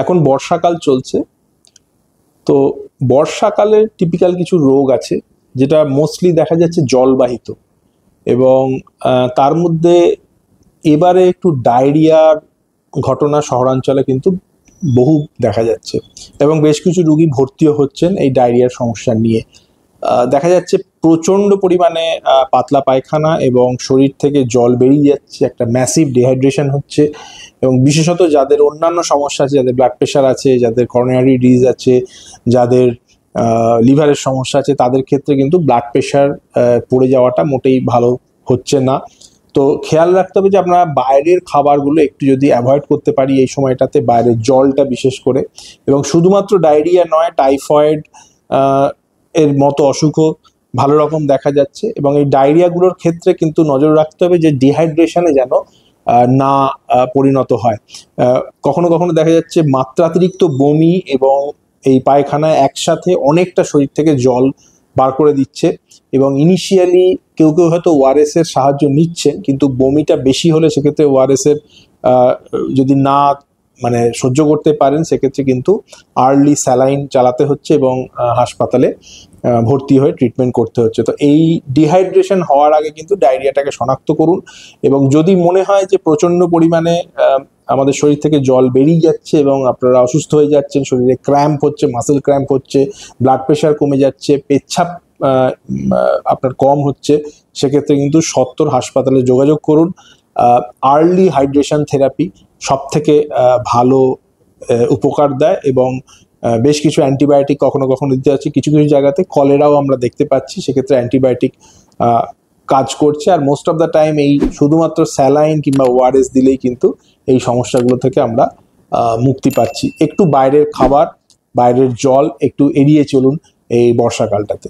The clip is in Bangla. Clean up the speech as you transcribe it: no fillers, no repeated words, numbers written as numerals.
এখন বর্ষাকাল চলছে, তো বর্ষাকালের টিপিক্যাল কিছু রোগ আছে যেটা মোস্টলি দেখা যাচ্ছে জলবাহিত, এবং তার মধ্যে এবারে একটু ডায়রিয়ার ঘটনা শহরাঞ্চলে কিন্তু বহু দেখা যাচ্ছে, এবং বেশ কিছু রুগী ভর্তিও হচ্ছেন এই ডায়রিয়ার সমস্যা নিয়ে। দেখা যাচ্ছে প্রচণ্ড পরিমাণে পাতলা পায়খানা এবং শরীর থেকে জল বেরিয়ে যাচ্ছে, একটা ম্যাসিভ ডিহাইড্রেশন হচ্ছে, এবং বিশেষত যাদের অন্যান্য সমস্যা আছে, যাদের ব্লাড প্রেশার আছে, যাদের করোনারি ডিজিজ আছে, যাদের লিভারের সমস্যা আছে, তাদের ক্ষেত্রে কিন্তু ব্লাড প্রেশার পড়ে যাওয়াটা মোটেই ভালো হচ্ছে না। তো খেয়াল রাখতে হবে যে আমরা বাইরের খাবারগুলো একটু যদি অ্যাভয়েড করতে পারি এই সময়টাতে, বাইরের জলটা বিশেষ করে, এবং শুধুমাত্র ডায়রিয়া নয়, টাইফয়েড এর মতো অসুখও ভালো রকম দেখা যাচ্ছে, এবং এই ডায়রিয়াগুলোর ক্ষেত্রে কিন্তু নজর রাখতে হবে যে ডিহাইড্রেশনে যেন না পরিণত হয়। কখনো কখনো দেখা যাচ্ছে মাত্রাতিরিক্ত বমি এবং এই পায়খানায় একসাথে অনেকটা শরীর থেকে জল বার করে দিচ্ছে, এবং ইনিশিয়ালি কেউ কেউ হয়তো ওআরএস এর সাহায্য নিচ্ছেন, কিন্তু বমিটা বেশি হলে সেক্ষেত্রে ওআরএস এর যদি না মানে সহ্য করতে পারেন, সেক্ষেত্রে কিন্তু আর্লি স্যালাইন চালাতে হচ্ছে এবং হাসপাতালে ভর্তি হয়ে ট্রিটমেন্ট করতে হচ্ছে। তো এই ডিহাইড্রেশন হওয়ার আগে কিন্তু ডায়রিয়াটাকে শনাক্ত করুন, এবং যদি মনে হয় যে প্রচণ্ড পরিমাণে আমাদের শরীর থেকে জল বেরিয়ে যাচ্ছে এবং আপনারা অসুস্থ হয়ে যাচ্ছেন, শরীরে ক্র্যাম্প হচ্ছে, মাসেল ক্র্যাম্প হচ্ছে, ব্লাড প্রেশার কমে যাচ্ছে, পেচ্ছাপ আপনার কম হচ্ছে, সেক্ষেত্রে কিন্তু সত্বর হাসপাতালে যোগাযোগ করুন। আর্লি হাইড্রেশন থেরাপি সব থেকে ভালো উপকার দেয়, এবং বেশ কিছু অ্যান্টিবায়োটিক কখনো কখনো দিতে হচ্ছে, কিছু কিছু জায়গাতে কলেরাও আমরা দেখতে পাচ্ছি, সেক্ষেত্রে অ্যান্টিবায়োটিক কাজ করছে। আর মোস্ট অফ দ্য টাইম এই শুধুমাত্র স্যালাইন কিংবা ওআরএস দিলেই কিন্তু এই সমস্যাগুলো থেকে আমরা মুক্তি পাচ্ছি। একটু বাইরের খাবার, বাইরের জল একটু এড়িয়ে চলুন এই বর্ষাকালটাতে।